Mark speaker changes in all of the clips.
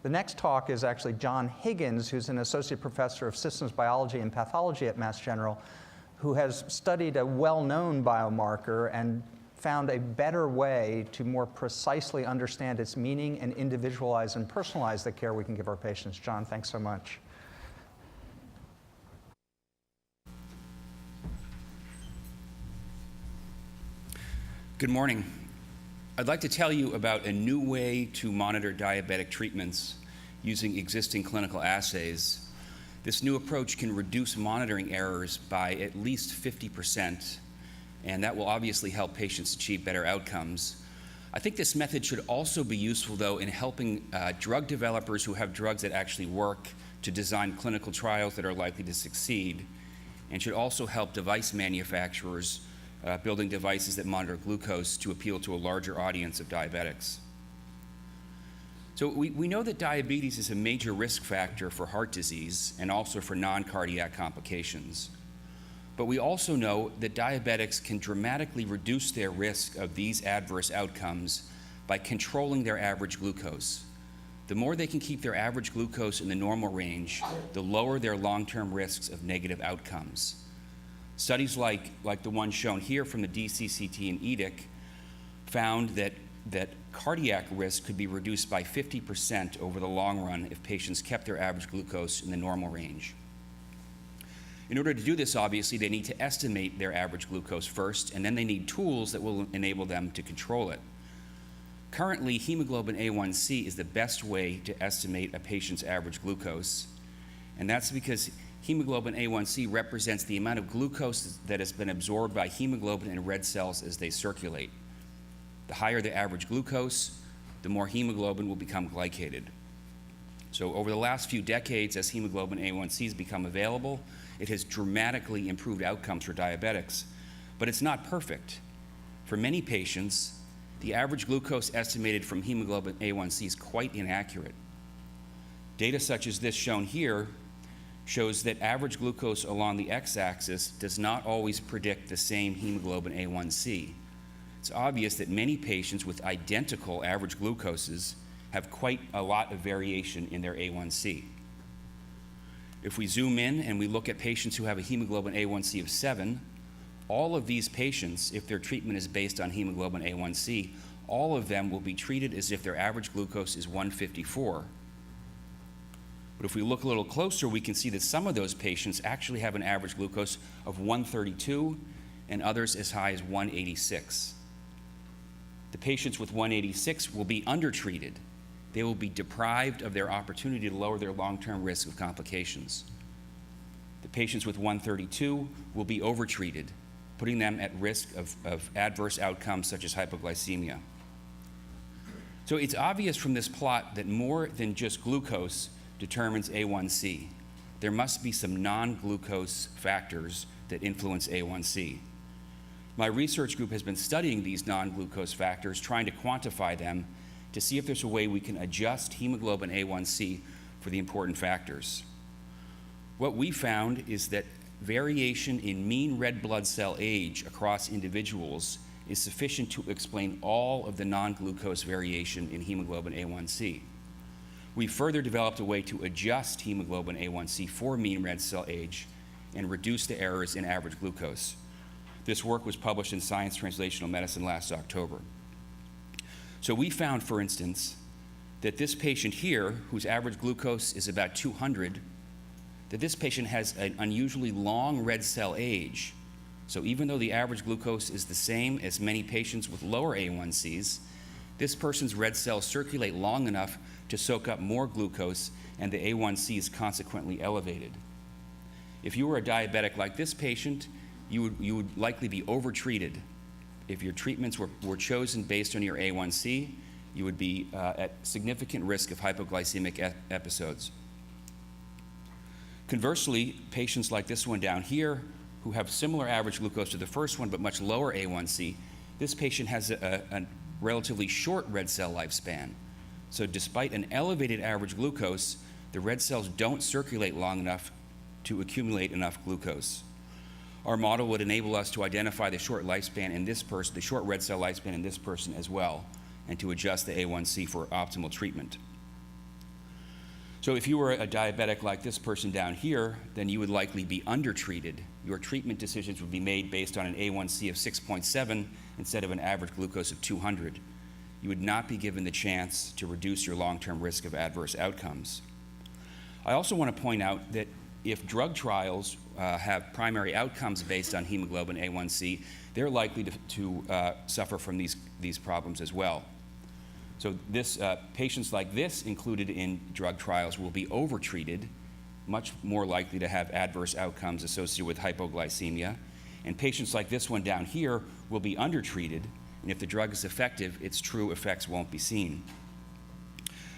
Speaker 1: The next talk is actually John Higgins, who's an associate professor of systems biology and pathology at Mass General, who has studied a well-known biomarker and found a better way to more precisely understand its meaning and individualize and personalize the care we can give our patients. John, thanks so much.
Speaker 2: Good morning. I'd like to tell you about a new way to monitor diabetic treatments using existing clinical assays. This new approach can reduce monitoring errors by at least 50%, and that will obviously help patients achieve better outcomes. I think this method should also be useful, though, in helping drug developers who have drugs that actually work to design clinical trials that are likely to succeed, and should also help device manufacturers building devices that monitor glucose to appeal to a larger audience of diabetics. So we know that diabetes is a major risk factor for heart disease and also for non-cardiac complications. But we also know that diabetics can dramatically reduce their risk of these adverse outcomes by controlling their average glucose. The more they can keep their average glucose in the normal range, the lower their long-term risks of negative outcomes. Studies like the one shown here from the DCCT and EDIC found that cardiac risk could be reduced by 50% over the long run if patients kept their average glucose in the normal range. In order to do this, obviously, they need to estimate their average glucose first, and then they need tools that will enable them to control it. Currently, hemoglobin A1c is the best way to estimate a patient's average glucose, and that's because hemoglobin A1c represents the amount of glucose that has been absorbed by hemoglobin in red cells as they circulate. The higher the average glucose, the more hemoglobin will become glycated. So over the last few decades, as hemoglobin A1c has become available, it has dramatically improved outcomes for diabetics, but it's not perfect. For many patients, the average glucose estimated from hemoglobin A1c is quite inaccurate. Data such as this shown here shows that average glucose along the x-axis does not always predict the same hemoglobin A1c. It's obvious that many patients with identical average glucoses have quite a lot of variation in their A1c. If we zoom in and we look at patients who have a hemoglobin A1c of 7, all of these patients, if their treatment is based on hemoglobin A1c, all of them will be treated as if their average glucose is 154. But if we look a little closer, we can see that some of those patients actually have an average glucose of 132 and others as high as 186. The patients with 186 will be undertreated. They will be deprived of their opportunity to lower their long-term risk of complications. The patients with 132 will be overtreated, putting them at risk of adverse outcomes such as hypoglycemia. So it's obvious from this plot that more than just glucose determines A1c. There must be some non-glucose factors that influence A1c. My research group has been studying these non-glucose factors, trying to quantify them to see if there's a way we can adjust hemoglobin A1c for the important factors. What we found is that variation in mean red blood cell age across individuals is sufficient to explain all of the non-glucose variation in hemoglobin A1c. We further developed a way to adjust hemoglobin A1c for mean red cell age and reduce the errors in average glucose. This work was published in Science Translational Medicine last October. So we found, for instance, that this patient here, whose average glucose is about 200, that this patient has an unusually long red cell age. So even though the average glucose is the same as many patients with lower A1Cs, this person's red cells circulate long enough to soak up more glucose, and the A1C is consequently elevated. If you were a diabetic like this patient, you would likely be overtreated. If your treatments were chosen based on your A1C, you would be at significant risk of hypoglycemic episodes. Conversely, patients like this one down here, who have similar average glucose to the first one but much lower A1C, this patient has a relatively short red cell lifespan. So despite an elevated average glucose, the red cells don't circulate long enough to accumulate enough glucose. Our model would enable us to identify the short lifespan in this person, the short red cell lifespan in this person as well, and to adjust the A1C for optimal treatment. So if you were a diabetic like this person down here, then you would likely be undertreated. Your treatment decisions would be made based on an A1c of 6.7 instead of an average glucose of 200. You would not be given the chance to reduce your long-term risk of adverse outcomes. I also want to point out that if drug trials have primary outcomes based on hemoglobin A1c, they're likely to suffer from these problems as well. So patients like this included in drug trials will be overtreated, much more likely to have adverse outcomes associated with hypoglycemia. And patients like this one down here will be undertreated, and if the drug is effective, its true effects won't be seen.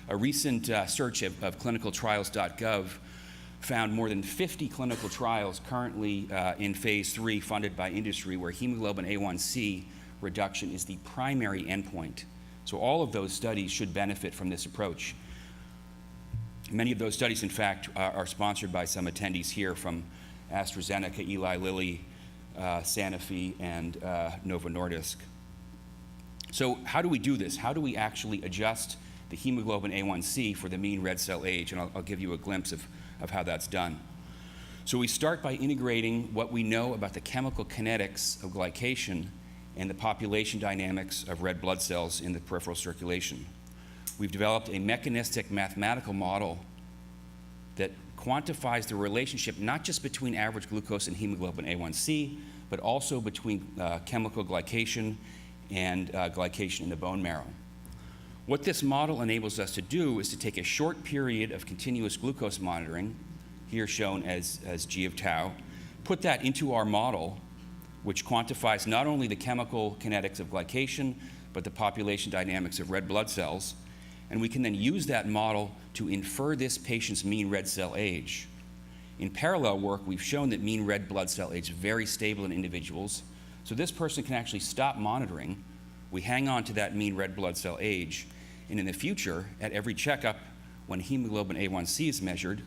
Speaker 2: A recent search of clinicaltrials.gov found more than 50 clinical trials currently in phase 3 funded by industry where hemoglobin A1c reduction is the primary endpoint. So all of those studies should benefit from this approach. Many of those studies, in fact, are sponsored by some attendees here from AstraZeneca, Eli Lilly, Sanofi, and Novo Nordisk. So how do we do this? How do we actually adjust the hemoglobin A1c for the mean red cell age? And I'll give you a glimpse of how that's done. So we start by integrating what we know about the chemical kinetics of glycation and the population dynamics of red blood cells in the peripheral circulation. We've developed a mechanistic mathematical model that quantifies the relationship not just between average glucose and hemoglobin A1c, but also between chemical glycation and glycation in the bone marrow. What this model enables us to do is to take a short period of continuous glucose monitoring, here shown as G of tau, put that into our model, which quantifies not only the chemical kinetics of glycation, but the population dynamics of red blood cells, and we can then use that model to infer this patient's mean red cell age. In parallel work, we've shown that mean red blood cell age is very stable in individuals, so this person can actually stop monitoring. We hang on to that mean red blood cell age, and in the future, at every checkup, when hemoglobin A1c is measured,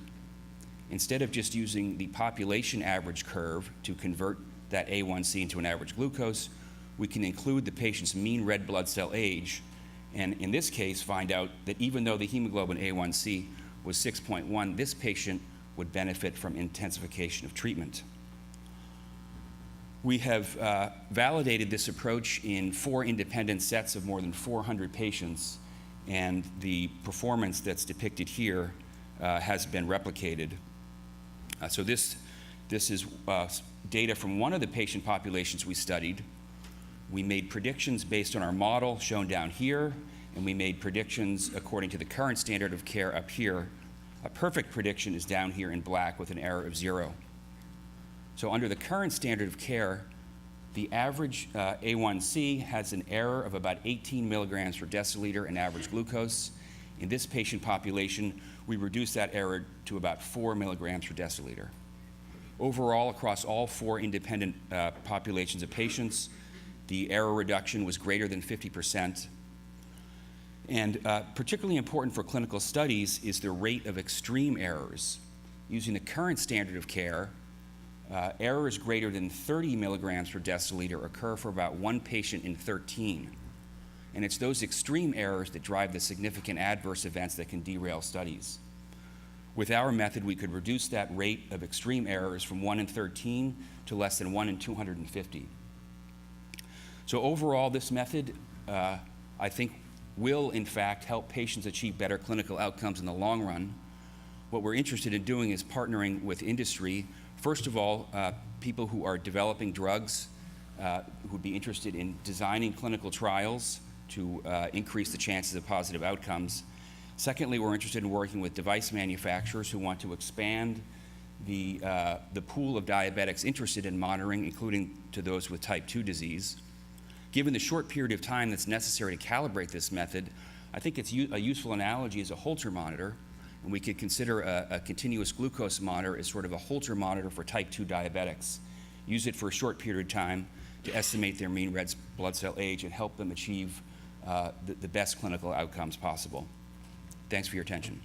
Speaker 2: instead of just using the population average curve to convert that A1c into an average glucose, we can include the patient's mean red blood cell age, and in this case find out that even though the hemoglobin A1c was 6.1, this patient would benefit from intensification of treatment. We have validated this approach in 4 independent sets of more than 400 patients, and the performance that's depicted here has been replicated. So this is data from one of the patient populations we studied. We made predictions based on our model shown down here, and we made predictions according to the current standard of care up here. A perfect prediction is down here in black with an error of 0. So under the current standard of care, the average A1c has an error of about 18 milligrams per deciliter in average glucose. In this patient population, we reduced that error to about 4 milligrams per deciliter. Overall, across all 4 independent populations of patients, the error reduction was greater than 50%. And particularly important for clinical studies is the rate of extreme errors. Using the current standard of care, errors greater than 30 milligrams per deciliter occur for about 1 patient in 13. And it's those extreme errors that drive the significant adverse events that can derail studies. With our method, we could reduce that rate of extreme errors from 1 in 13 to less than 1 in 250. So overall, this method, I think, will in fact help patients achieve better clinical outcomes in the long run. What we're interested in doing is partnering with industry. First of all, people who are developing drugs who would be interested in designing clinical trials to increase the chances of positive outcomes. Secondly, we're interested in working with device manufacturers who want to expand the pool of diabetics interested in monitoring, including to those with type 2 disease. Given the short period of time that's necessary to calibrate this method, I think it's a useful analogy as a Holter monitor, and we could consider a continuous glucose monitor as sort of a Holter monitor for type 2 diabetics. Use it for a short period of time to estimate their mean red blood cell age and help them achieve the best clinical outcomes possible. Thanks for your attention.